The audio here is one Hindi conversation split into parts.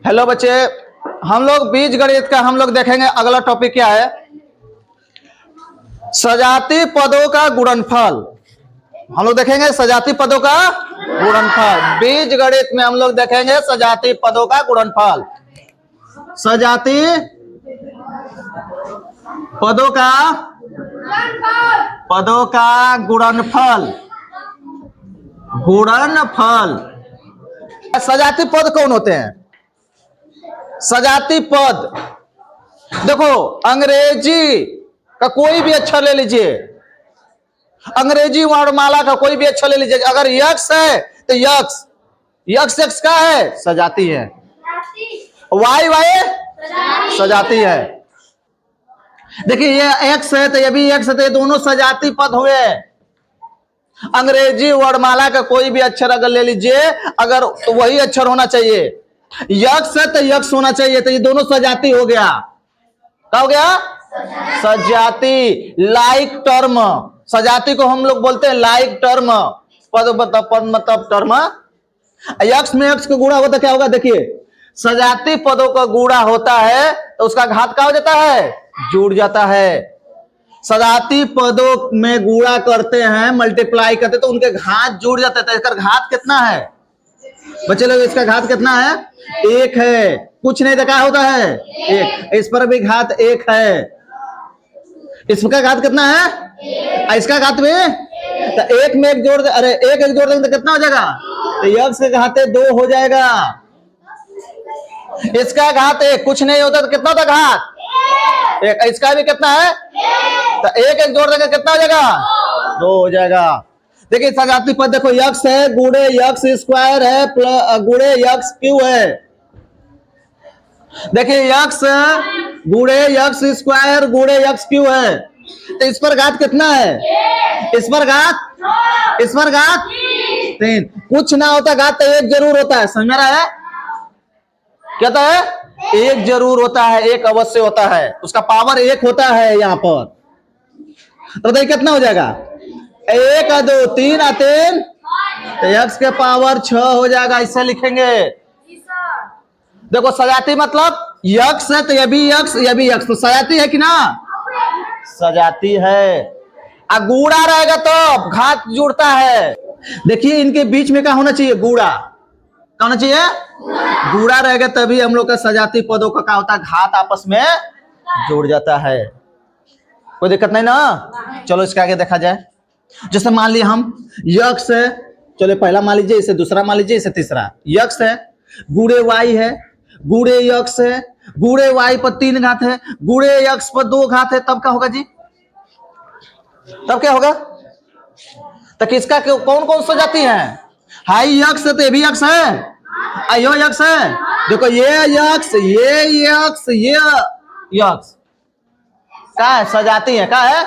हेलो बच्चे, हम लोग बीज गणित का हम लोग देखेंगे। अगला टॉपिक क्या है? सजाती पदों का गुणनफल। हम लोग देखेंगे सजाती पदों का गुणनफल। बीज गणित में हम लोग देखेंगे सजाती पदों का गुणनफल। सजाती पदों का गुणनफल। गुणनफल। सजाती पद कौन होते हैं? सजाती पद देखो, अंग्रेजी का कोई भी अक्षर ले लीजिए, अंग्रेजी वर्णमाला का कोई भी अक्षर ले लीजिए। अगर यक्स है तो यक्स यक्स का है, सजाती है। वाई सजाती है। देखिए ये एक्स है तो ये भी एक्स है, तो ये दोनों सजाती पद हुए। अंग्रेजी वर्णमाला का कोई भी अक्षर अगर ले लीजिए, अगर तो वही अक्षर होना चाहिए। यक्स है तो यक्स होना चाहिए, तो ये दोनों सजाती हो गया। क्या हो गया? सजाती। लाइक टर्म, सजाती को हम लोग बोलते हैं लाइक टर्म। पद मतलब टर्म। यक्स में यक्स का गुणा होता क्या होगा? देखिए, सजाती पदों का गुणा होता है तो उसका घात क्या हो जाता है? जुड़ जाता है। सजाती पदों में गुणा करते हैं, मल्टीप्लाई करते तो उनके घात जुड़ जाते हैं। तो इसका घात कितना है बच्चे लोग? इसका घात कितना है? एक है। कुछ नहीं देखा होता है एक। इस पर भी घात एक है। इसका घात कितना है? इसका घात में तो एक में एक जोड़ दे, अरे एक एक जोड़ देंगे तो कितना हो जाएगा? तो यक्स के घात 2 हो जाएगा। इसका घात 1, कुछ नहीं होता तो कितना होता घात? एक। इसका भी कितना है? तो एक एक जोड़ देंगे कितना हो जाएगा? 2 हो जाएगा। देखिए सजाती पद देखो, यक्स है गुणे यक्स स्क्वायर है गुणे यक्स क्यू है। देखिए यक्स गुणे यक्स स्क्वायर गुणे यक्स क्यू है, तो इस पर घात कितना है? इस पर घात 3। कुछ ना होता घात तो एक जरूर होता है। समझ में रहा है? क्या होता है? एक जरूर होता है, एक अवश्य होता है। उसका पावर 1 होता है यहाँ पर। तो देखिए कितना हो जाएगा? 1 और 2 3 और 3, तो यक्स के पावर 6 हो जाएगा। इसे लिखेंगे। देखो सजाती मतलब यक्स है तो ये भी यक्स ये भी यक्स, तो सजाती है कि ना? सजाती है। गुणा रहेगा तो घात जुड़ता है। देखिए इनके बीच में क्या होना चाहिए? गुणा। क्या होना चाहिए? गुणा रहेगा तभी हम लोग का सजाती पदों का क्या होता है? घात आपस में जुड़ जाता है। कोई दिक्कत नहीं ना? चलो इसके आगे देखा जाए। जैसे मान लिया हम यक्स है, चलो पहला मान लीजिए, इसे दूसरा मान लीजिए, इसे तीसरा। यक्स है गुणे वाई है गुणे यक्स है गुणे वाई पर 3 घात है गुणे यक्स पर 2 घात है, तब क्या होगा जी? तब क्या होगा? तो किसका कौन कौन सजाती है? हाई यक्स है तो ये भी यक्स है, अयो यक्स है। देखो ये यक्स ये यक्स क्या है? सजाती है। क्या है?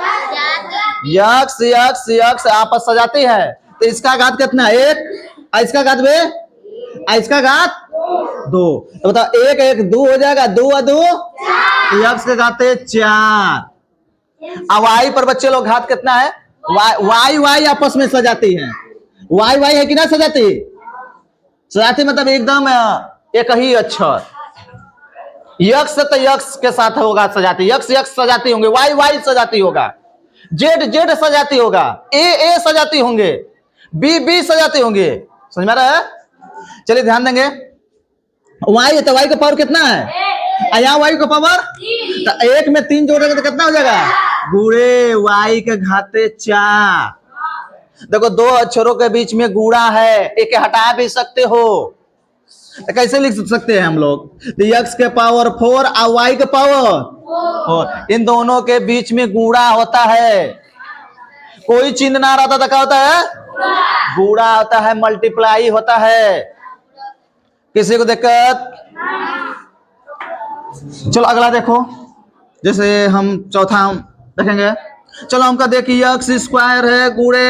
यक्स यक्स यक्स आपस सजाती है। तो इसका घात कितना है? 1। इसका घात में इसका घात 2, तो बताओ 1 1 2 हो जाएगा। 2 और 2 यक्स के घात 4। अब वाई पर बच्चे लोग घात कितना है? वाई आपस में सजाती है। वाई है कि ना? सजाती मतलब एकदम एक ही अक्षर। यक्स तो यक्स के साथ होगा सजाती, यक्स सजाती होंगे, वाई सजाती होगा, जेड सजाती होगा, ए सजाती होंगे, बी सजाती होंगे। समझ में आ रहा है? चलिए ध्यान देंगे। वाई है तो वाई का पावर कितना है? यहाँ वाई का पावर तो 1 में 3 जोड़ेंगे तो कितना हो जाएगा? गुणे वाई के घात 4। देखो 2 अक्षरों के बीच में गुणा है, एक हटा भी सकते हो। तो कैसे लिख सकते हैं हम लोग? तो यक्स के पावर 4 और वाई के पावर 4, इन दोनों के बीच में गुणा होता है। कोई चिन्ह ना रहता तो क्या होता है? गुणा होता है, मल्टीप्लाई होता है। किसी को दिक्कत? चलो अगला देखो। जैसे हम चौथा हम देखेंगे। चलो हमका देखिए यक्स स्क्वायर है गुणे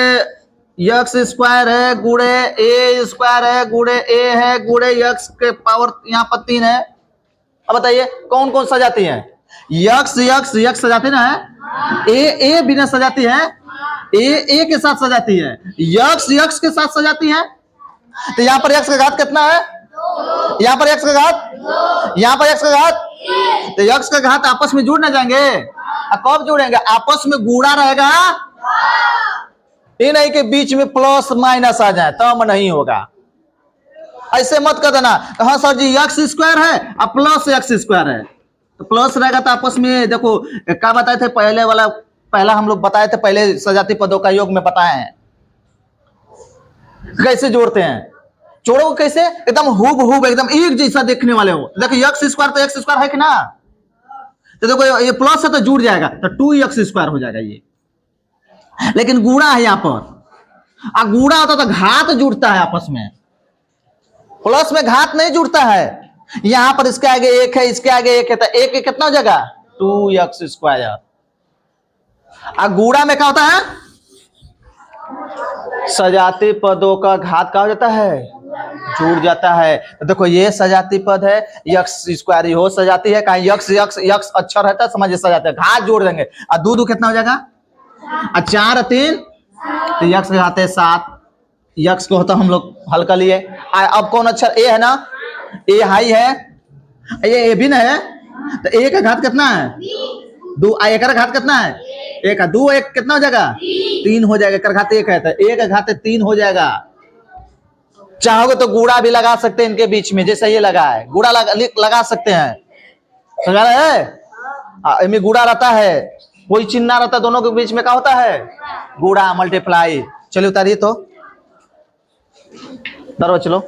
यक्स स्क्वायर है गुणे ए स्क्वायर है गुणे ए है गुणे यक्स के पावर यहाँ पर 3 है। अब बताइए कौन कौन सजाती है? यक्स सजाती ना है, ए बिना सजाती है, ए के साथ सजाती है, यक्स के साथ सजाती है। तो यहाँ पर यक्स का घात कितना है? यहाँ पर x का घात यहाँ पर x का घात, तो x का घात आपस में जुड़ ना जाएंगे। कब जुड़ेंगे? आपस में गुणा रहेगा, ये नहीं कि बीच में प्लस माइनस आ जाए, तब नहीं होगा। ऐसे मत कर देना हाँ सर जी एक्स स्क्वायर है और प्लस एक्स स्क्वायर है, तो प्लस रहेगा तो आपस में देखो क्या बताए थे पहले वाला, पहला हम लोग बताए थे पहले सजाती पदों का योग में बताए हैं कैसे जोड़ते हैं। जोड़ो कैसे? एकदम हूबहूब एकदम एक जैसा देखने वाले हो। देखो एक्स स्क्वायर तो एक्स स्क्वायर है कि ना, तो देखो ये प्लस है तो जुड़ जाएगा तो 2x स्क्वायर हो जाएगा ये। लेकिन गुणा है यहाँ पर, गुणा होता तो घात जुड़ता है आपस में, प्लस में घात नहीं जुड़ता है। यहां पर इसके आगे एक है, इसके आगे एक है, तो एक कितना हो जाएगा 2x स्क्वायर। गुणा में क्या होता है? सजाती पदों का घात क्या हो जाता है? जुड़ जाता है। तो देखो ये सजाती पद है, यक्स स्क्वायर ही हो सजाती है, कहीं यक्स यक्स यक्स अक्षर रहता है समझिए सजाते हैं, घात जोड़ देंगे और दो कितना हो जाएगा 4 3, तो यक्स के घाते 7, यक्स को होता हम लोग हल कर लिए। अब कौन अक्षर ए है ना, ए हाई है, ये ए भी ना है, तो ए का घात कितना है 2, एक का घात कितना है 1, 2 1 कितना हो जाएगा 3 हो जाएगा, कर घात 1 है तो 1 का घात 3 हो जाएगा। चाहोगे तो गुणा भी लगा सकते हैं इनके बीच में, जैसे ये लगा है गुणा लगा सकते हैं, समझ रहे हैं? इनमें गुणा रहता है, कोई चिन्ह ना रहता, दोनों के बीच में क्या होता है गुणा मल्टीप्लाई। चलिए उतारिए तो चलो।